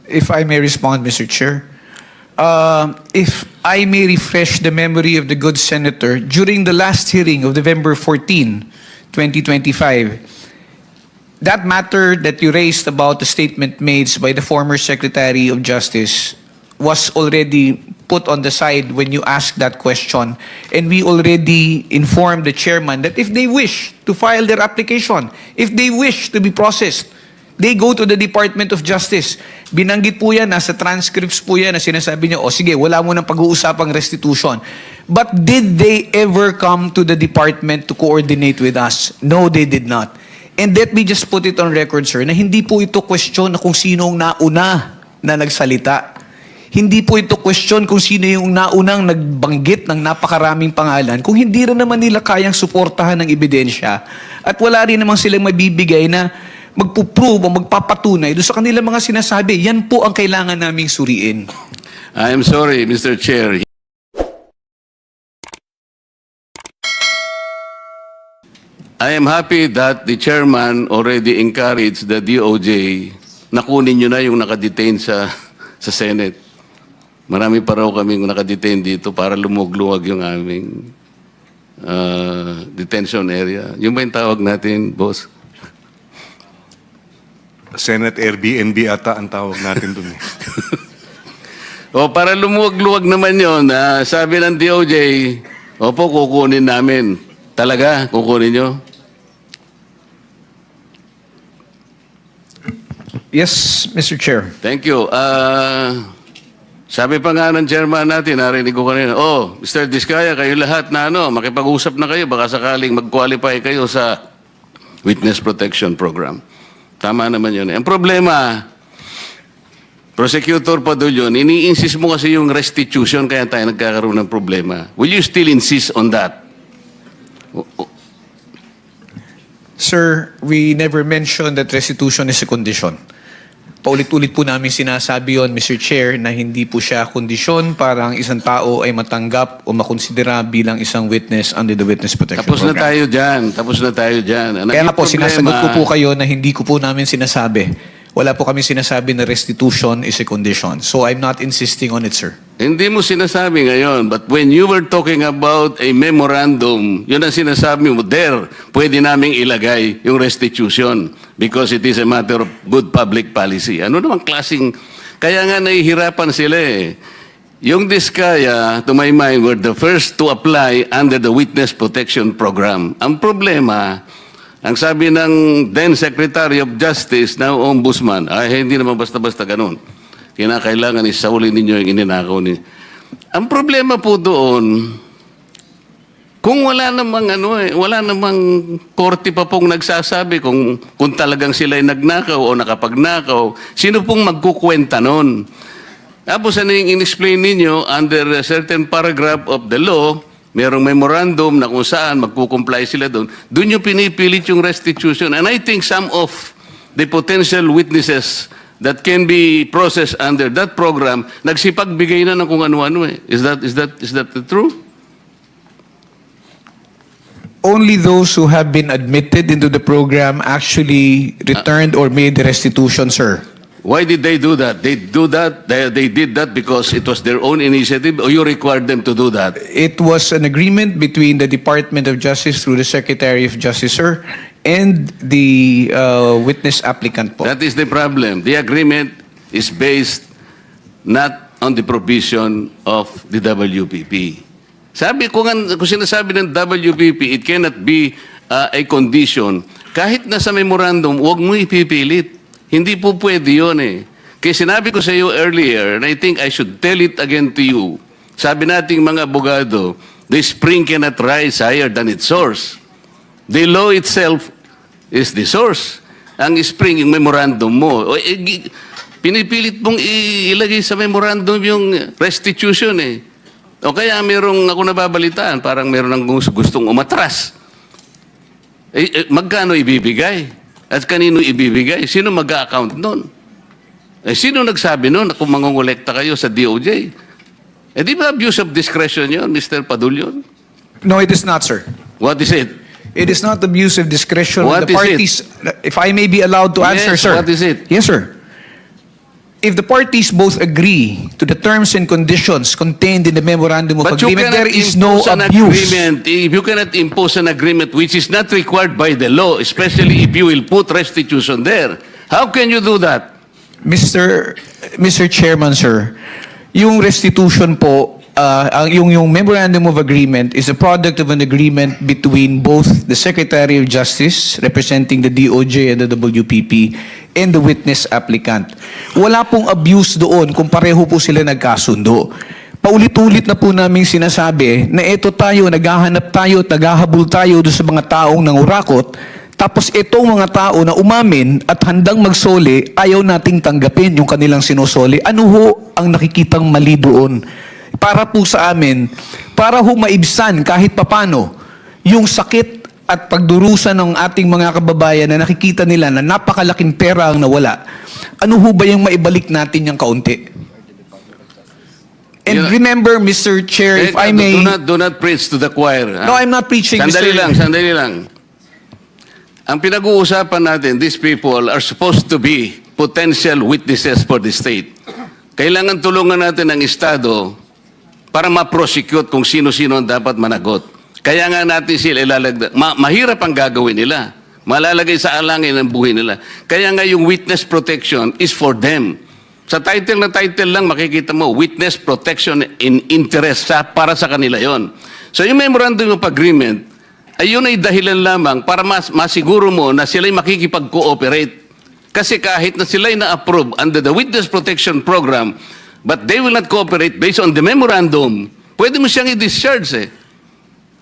If I may respond, Mr. Chair. If I may refresh the memory of the good senator, during the last hearing of November 14, 2025, that matter that you raised about the statement made by the former Secretary of Justice was already put on the side when you asked that question. And we already informed the chairman that if they wish to file their application, if they wish to be processed, they go to the Department of Justice. Binanggit po yan, nasa transcripts po yan na sinasabi niyo, o sige, wala mo nang pag-uusapang restitution. But did they ever come to the department to coordinate with us? No, they did not. And let me just put it on record, sir, na hindi po ito question na kung sinong nauna na nagsalita. Hindi po ito question kung sino yung naunang nagbanggit ng napakaraming pangalan kung hindi rin naman nila kayang suportahan ng ebidensya at wala rin naman silang mabibigay na magpuprove o magpapatunay doon sa kanila mga sinasabi. Yan po ang kailangan naming suriin. I am sorry, Mr. Chair. I am happy that the chairman already encouraged the DOJ na kunin nyo na yung nakadetain sa Senate. Marami pa raw kaming nakadetain dito para lumugluwag yung aming detention area. Yung ba yung tawag natin, boss? Senate Airbnb ata ang tawag natin dun eh. O para lumuwag-luwag naman yun, sabi ng DOJ, opo, kukunin namin. Talaga, kukunin nyo? Yes, Mr. Chair. Thank you. Sabi pa nga ng chairman natin, narinig ko kanina, Mr. Diskaya, kayo lahat na makipag-usap na kayo, baka sakaling mag-qualify kayo sa Witness Protection Program. Tama naman yun. Ang problema, Prosecutor Padulyon, ini-insist mo kasi yung restitution kaya tayo nagkakaroon ng problema. Will you still insist on that? Sir, we never mentioned that restitution is a condition. Paulit-ulit po namin sinasabi yon, Mr. Chair, na hindi po siya kondisyon para ang isang tao ay matanggap o makonsidera bilang isang witness under the Witness Protection Tapos Program. na tayo dyan. Tapos na tayo dyan. Kaya nga po, sinasagot ko po kayo na hindi ko po namin sinasabi. Wala po kami sinasabi na restitution is a condition. So I'm not insisting on it, sir. Hindi mo sinasabi ngayon, but when you were talking about a memorandum, yun ang sinasabi mo, there, pwede naming ilagay yung restitution because it is a matter of good public policy. Ano namang klaseng, kaya nga nahihirapan sila eh. Yung Diskaya, to my mind, were the first to apply under the Witness Protection Program. Ang problema, ang sabi ng then Secretary of Justice, now Ombudsman, hindi naman basta-basta ganun. Kinakailangan isaulin ninyo yung ininakaw niyo. Ang problema po doon, kung wala namang korte pa pong nagsasabi kung talagang sila ay nagnakaw o nakapagnakaw, sino pong magkukwenta nun? Tapos ano yung in-explain ninyo under a certain paragraph of the law, merong memorandum na kung saan magkukomply sila doon, doon yung pinipilit yung restitution. And I think some of the potential witnesses that can be processed under that program, nagsipagbigay na ng kung ano-ano eh. Is that true? Only those who have been admitted into the program actually returned or made the restitution, sir. Why did they do that? They did that because it was their own initiative, or you required them to do that? It was an agreement between the Department of Justice through the Secretary of Justice, sir, and the witness applicant po. That is the problem. The agreement is based not on the provision of the WPP. Sabi ko nga, kung sinasabi ng WPP, it cannot be a condition. Kahit nasa memorandum, huwag mo ipipilit. Hindi po pwede yun eh. Kaya sinabi ko sa iyo earlier, and I think I should tell it again to you, sabi nating mga abogado, the spring cannot rise higher than its source. The law itself is the source. Ang spring, yung memorandum mo. Pinipilit mong ilagay sa memorandum yung restitution eh. O kaya merong ako nababalitaan, parang meron ng gustong umatras. Magkano ibibigay? At kanino ibibigay? Sino mag-a-account nun? Sino nagsabi nun na kung mangongolekta kayo sa DOJ? Di ba abuse of discretion yun, Mr. Padulyon? No, it is not, sir. What is it? It is not abuse of discretion. What The is parties, if I may be allowed to answer, Yes, sir. what is it? Yes, sir. if the parties both agree to the terms and conditions contained in the memorandum of But you agreement, cannot there is no impose an abuse. agreement. If you cannot impose an agreement which is not required by the law, especially if you will put restitution there, how can you do that? Mr. Chairman, sir, yung restitution po, yung memorandum of agreement is a product of an agreement between both the Secretary of Justice, representing the DOJ and the WPP, and the witness applicant. Wala pong abuse doon kung pareho po sila nagkasundo. Paulit-ulit na po namin sinasabi na eto tayo, naghahanap tayo, naghahabol tayo doon sa mga taong nangurakot, tapos itong mga tao na umamin at handang magsoli, ayaw nating tanggapin yung kanilang sinusoli. Ano ho ang nakikitang mali doon? Para po sa amin, para ho maibsan kahit papano yung sakit at pagdurusa ng ating mga kababayan na nakikita nila na napakalaking pera ang nawala. Ano ho ba yung maibalik natin yung kaunti? And Yeah. remember, Mr. Chair, if I may... Do not preach to the choir. No, I'm not preaching, Sandali lang. Ang pinag-uusapan natin, these people are supposed to be potential witnesses for the state. Kailangan tulungan natin ang Estado para ma-prosecute kung sino-sino ang dapat managot. Kaya nga natin sila ilalagda. Mahirap ang gagawin nila. Malalagay sa alangin ang buhay nila. Kaya nga yung witness protection is for them. Sa title na title lang makikita mo, witness protection in interest para sa kanila yon. So yung memorandum of agreement, ayun ay dahilan lamang para masiguro mo na sila'y makikipag-cooperate. Kasi kahit na sila'y na-approve under the witness protection program, but they will not cooperate based on the memorandum, pwede mo siyang i-discharge eh.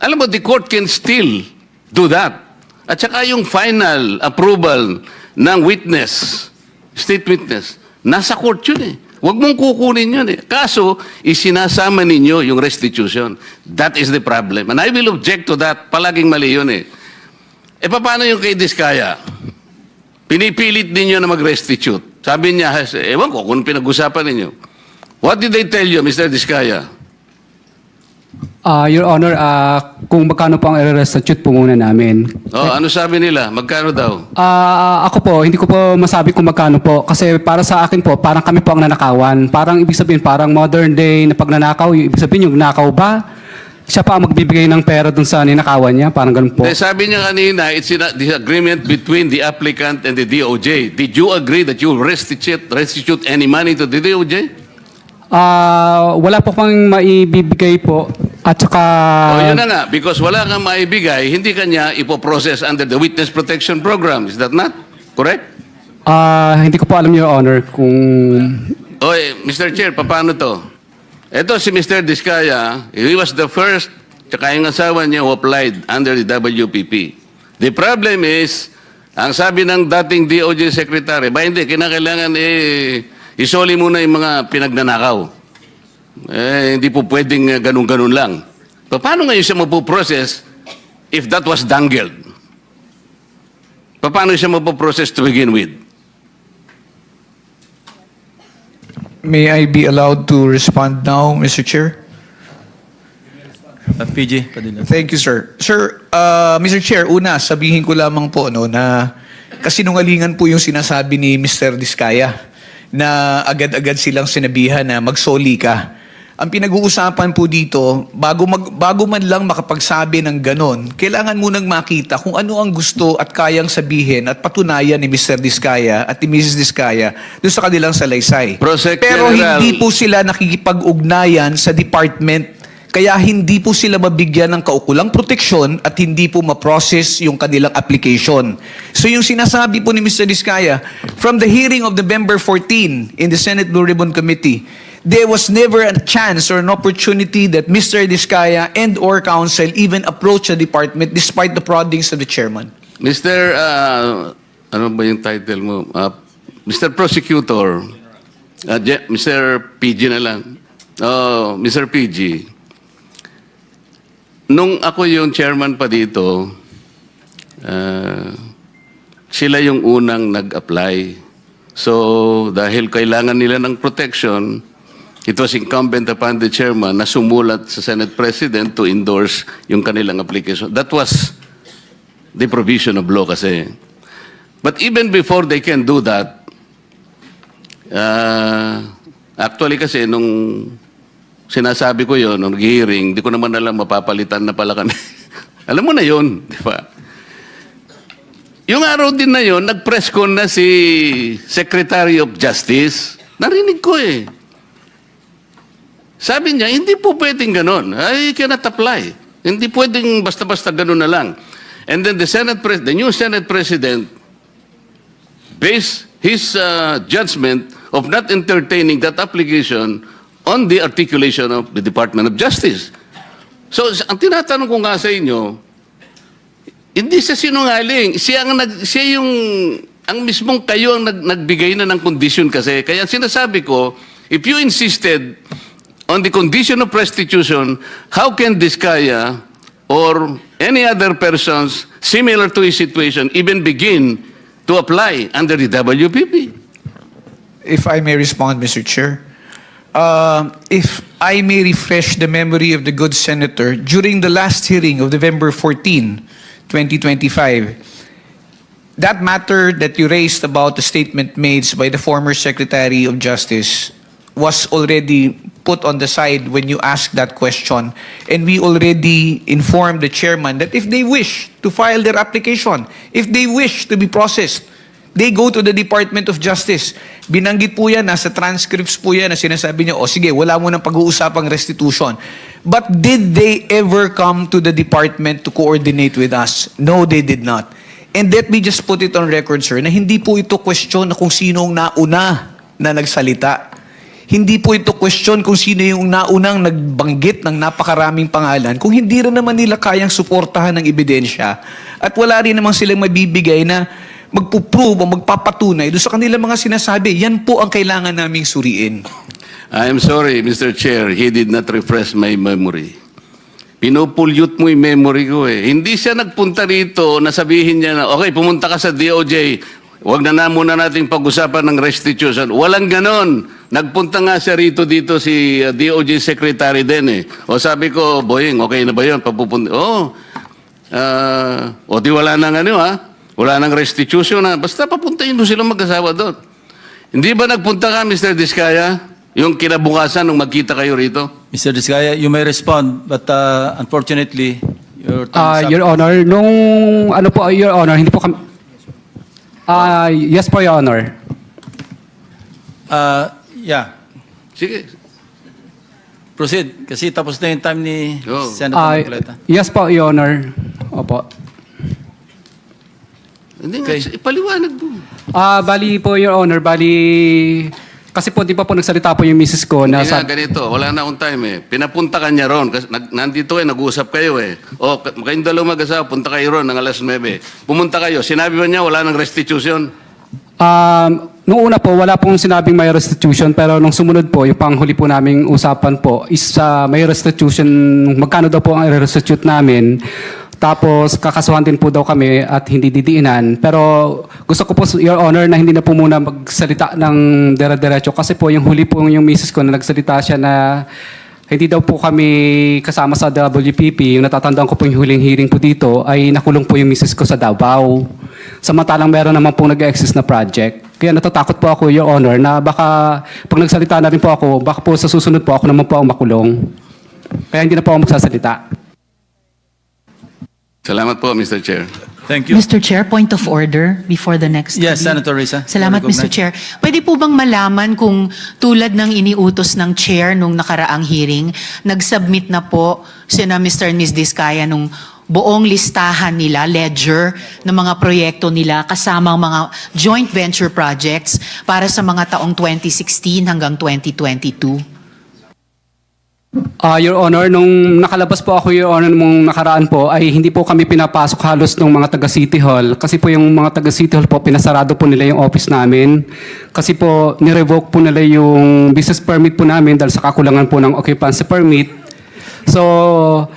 Alam mo, the court can still do that. At saka yung final approval ng witness, state witness, nasa court yun eh. Huwag mong kukunin yun eh. Kaso, isinasama ninyo yung restitution. That is the problem. And I will object to that. Palaging mali yun eh. E paano yung kay Diskaya? Pinipilit ninyo na mag-restitute. Sabi niya, ewan ko kung pinag-usapan ninyo. What did they tell you, Mr. Diskaya? Your Honor, kung magkano po ang i-restitute po muna namin. Oh, ano sabi nila? Magkano daw? Ako po, hindi ko po masabi kung magkano po. Kasi para sa akin po, parang kami po ang nanakawan. Parang ibig sabihin, parang modern day na pagnanakaw, ibig sabihin yung nakaw ba? Siya pa ang magbibigay ng pera dun sa ninakawan niya? Parang ganun po. Sabi niya kanina, it's a disagreement between the applicant and the DOJ. Did you agree that you will restitute any money to the DOJ? Wala po pang maibibigay po. At saka... Yun na nga, because wala kang maibigay, hindi kanya ipoprocess under the Witness Protection Program. Is that not correct? hindi ko po alam, Your Honor, kung... Mr. Chair, paano to? Ito si Mr. Diskaya, he was the first, tsaka yung asawa niya who applied under the WPP. The problem is, ang sabi ng dating DOJ Secretary, hindi, kinakailangan isoli muna yung mga pinagnanakaw. Hindi po pwedeng ganun-ganun lang. Paano ngayon siya mapuprocess if that was dangled? Paano siya mapuprocess to begin with? May I be allowed to respond now, Mr. Chair? PG, Padilla. Thank you, sir. Sir, Mr. Chair, una, sabihin ko lamang po na kasinungalingan po yung sinasabi ni Mr. Diskaya na agad-agad silang sinabihan na magsoli ka. Ang pinag-uusapan po dito, bago man lang makapagsabi ng ganon, kailangan munang makita kung ano ang gusto at kayang sabihin at patunayan ni Mr. Diskaya at ni Mrs. Diskaya doon sa kanilang salaysay. Pero hindi po sila nakikipag-ugnayan sa department. Kaya hindi po sila mabigyan ng kaukulang proteksyon at hindi po ma-process yung kanilang application. So yung sinasabi po ni Mr. Diskaya, from the hearing of November 14 in the Senate Blue Ribbon Committee, there was never a chance or an opportunity that Mr. Diskaya and or counsel even approach the department despite the proddings of the chairman. Mr. Ano ba yung title mo? Mr. Prosecutor, Mr. PG na lang. Mr. PG, nung ako yung chairman pa dito, sila yung unang nag-apply. So, dahil kailangan nila ng protection, it was incumbent upon the chairman na sumulat sa Senate President to endorse yung kanilang application. That was the provision of law kasi. But even before they can do that, Actually kasi, nung sinasabi ko yon nung hearing, di ko naman alam, mapapalitan na pala kami. Alam mo na yon, di ba? Yung araw din na yon, nag-press con na si Secretary of Justice. Narinig ko eh. Sabi niya, hindi po pwedeng ganon. I cannot apply. Hindi pwedeng basta-basta ganon na lang. And then the new Senate President based his judgment of not entertaining that application on the articulation of the Department of Justice. So, ang tinatanong ko nga sa inyo, hindi siya sinungaling. Ang mismong kayo ang nagbigay na ng condition kasi. Kaya sinasabi ko, if you insisted on the condition of restitution, how can Diskaya or any other persons similar to his situation even begin to apply under the WPP? If I may respond, Mr. Chair. If I may refresh the memory of the good senator, during the last hearing of November 14, 2025, that matter that you raised about the statement made by the former Secretary of Justice was already put on the side when you asked that question. And we already informed the chairman that if they wish to file their application, if they wish to be processed, they go to the Department of Justice. Binanggit po yan, nasa transcripts po yan na sinasabi niya, o sige, wala mo nang pag-uusapang restitution. But did they ever come to the department to coordinate with us? No, they did not. And let me just put it on record, sir, na hindi po ito question na kung sinong nauna na nagsalita. Hindi po ito question kung sino yung naunang nagbanggit ng napakaraming pangalan kung hindi rin naman nila kayang suportahan ng ebidensya at wala rin naman silang mabibigay na magpuprove o magpapatunay doon sa kanilang mga sinasabi. Yan po ang kailangan naming suriin. I am sorry, Mr. Chair, he did not refresh my memory. Pinupulyot mo yung memory ko eh. Hindi siya nagpunta rito na sabihin niya na, okay, pumunta ka sa DOJ, huwag na muna nating pag-usapan ng restitution. Walang ganon. Nagpunta nga siya rito dito si DOJ Secretary din eh. O sabi ko, Boying, okay na ba yun? Papupunta. O di wala nang ano ha? Wala nang restitution na. Basta papuntahin mo silang mag-asawa doon. Hindi ba nagpunta ka, Mr. Diskaya? Yung kinabukasan nung magkita kayo rito? Mr. Diskaya, you may respond, but unfortunately, your time is up. Your Honor, nung ano po, Your Honor, hindi po kami... yes po, Your Honor. Yeah, Sige. proceed. Kasi tapos na yung time ni Go. Senator Marcoleta. Yes po, Your Honor. Opo. Hindi nga, ipaliwanag mo. Bali po, Your Honor, kasi po, di pa po nagsalita po yung misis ko na Hindi nga, ganito. Wala na akong time eh. Pinapunta ka niya ron. Kasi nandito eh, nag-uusap kayo eh. O, kayong dalawang mag-asawa, punta kayo ron ng alas 9. Pumunta kayo. Sinabi ba niya wala ng restitution? Nung una po, wala pong sinabing may restitution, pero nung sumunod po, yung panghuli po naming usapan po is may restitution, magkano daw po ang restitute namin. Tapos kakasuhan din po daw kami at hindi didiinan. Pero gusto ko po, Your Honor, na hindi na po muna magsalita ng dire-diretso kasi po yung huli po yung misis ko na nagsalita siya na hindi daw po kami kasama sa WPP. Yung natatandaan ko po yung huling hearing po dito ay nakulong po yung misis ko sa Davao. Samantalang meron naman po nag-exist na project. Kaya natatakot po ako, Your Honor, na baka pag nagsalita na rin po ako, baka po sa susunod po ako naman po ang makulong. Kaya hindi na po ako magsasalita. Salamat po, Mr. Chair. Thank you. Mr. Chair, point of order before the next Yes, speaker. Senator Risa. Salamat, You Mr. are Chair. Pwede po bang malaman kung tulad ng iniutos ng chair nung nakaraang hearing, nag-submit na po sina Mr. and Ms. Diskaya nung buong listahan nila, ledger, ng mga proyekto nila kasama ang mga joint venture projects para sa mga taong 2016 hanggang 2022? Your Honor, nung nakalabas po ako, Your Honor, nung nakaraan po, ay hindi po kami pinapasok halos ng mga taga City Hall. Kasi po yung mga taga City Hall po, pinasarado po nila yung office namin. Kasi po, nirevoke po nila yung business permit po namin dahil sa kakulangan po ng occupancy permit. So,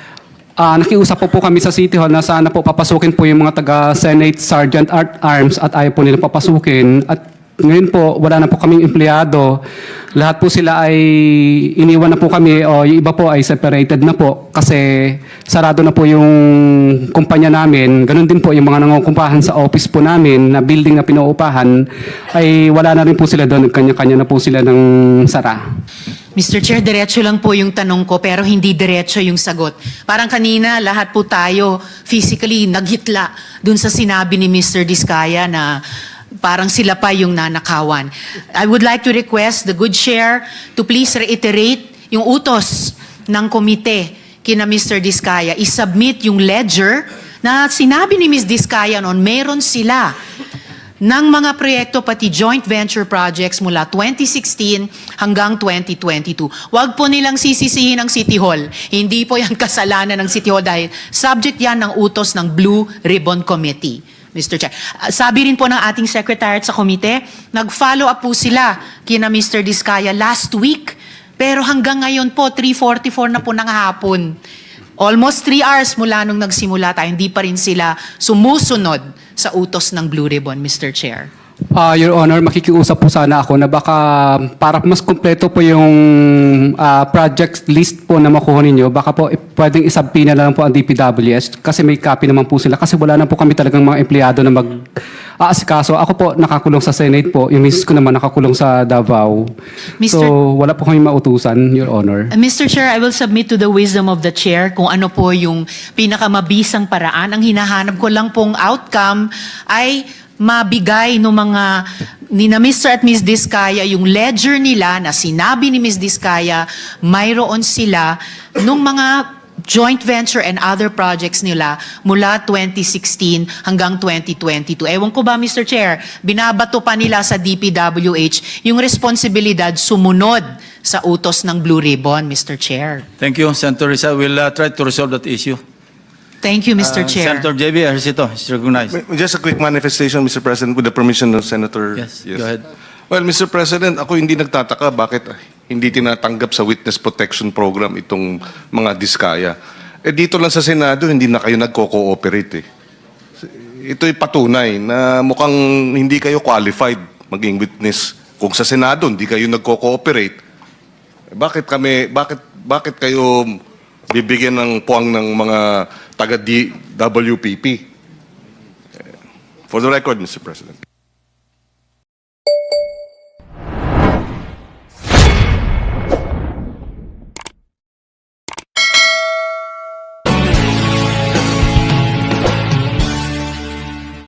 nakiusap po kami sa City Hall na sana po papasukin po yung mga taga Senate Sergeant at Arms at ayaw po nila papasukin. At Ngayon po, wala na po kaming empleyado. Lahat po sila ay iniwan na po kami o yung iba po ay separated na po kasi sarado na po yung kumpanya namin. Ganun din po yung mga nangungupahan sa office po namin na building na pinuupahan ay wala na rin po sila doon. Kanya-kanya na po sila ng sara. Mr. Chair, diretso lang po yung tanong ko pero hindi diretso yung sagot. Parang kanina, lahat po tayo physically naghitla dun sa sinabi ni Mr. Diskaya na parang sila pa yung nanakawan. I would like to request the good chair to please reiterate yung utos ng komite kina Mr. Diskaya. I-submit yung ledger na sinabi ni Ms. Diskaya noon, meron sila ng mga proyekto pati joint venture projects mula 2016 hanggang 2022. Huwag po nilang sisisihin ang City Hall. Hindi po yan kasalanan ng City Hall dahil subject yan ng utos ng Blue Ribbon Committee. Mr. Chair. Sabi rin po ng ating secretariat sa komite, nag-follow up po sila kina Mr. Diskaya last week. Pero hanggang ngayon po, 3:44 na po ng hapon. Almost 3 hours mula nung nagsimula tayo, hindi pa rin sila sumusunod sa utos ng Blue Ribbon, Mr. Chair. Your Honor, makikiusap po sana ako na baka para mas kumpleto po yung project list po na makuha ninyo, baka po pwedeng isubpoena na lang po ang DPWS kasi may copy naman po sila kasi wala na po kami talagang mga empleyado na mag-aasikaso. Ako po nakakulong sa Senate po, yung misis ko naman nakakulong sa Davao. Mr. So wala po kami mautusan, Your Honor. Mr. Chair, I will submit to the wisdom of the chair kung ano po yung pinakamabisang paraan. Ang hinahanap ko lang pong outcome ay mabigay ng mga ni na Mr. at Ms. Diskaya yung ledger nila na sinabi ni Ms. Diskaya mayroon sila nung mga joint venture and other projects nila mula 2016 hanggang 2022. Ewan ko ba, Mr. Chair, binabato pa nila sa DPWH yung responsibilidad sumunod sa utos ng Blue Ribbon, Mr. Chair. Thank you, Senator Risa. We'll try to resolve that issue. Thank you, Mr. Chair. Senator JB Ejercito is recognized. Just a quick manifestation, Mr. President, with the permission of Senator. Yes, go ahead. Well, Mr. President, ako hindi nagtataka bakit hindi tinatanggap sa Witness Protection Program itong mga Diskaya. Dito lang sa Senado, hindi na kayo nagko-cooperate eh. Ito'y patunay na mukhang hindi kayo qualified maging witness. Kung sa Senado, hindi kayo nagko-cooperate, bakit kayo bibigyan ng puwang ng mga taga-WPP? For the record, Mr. President.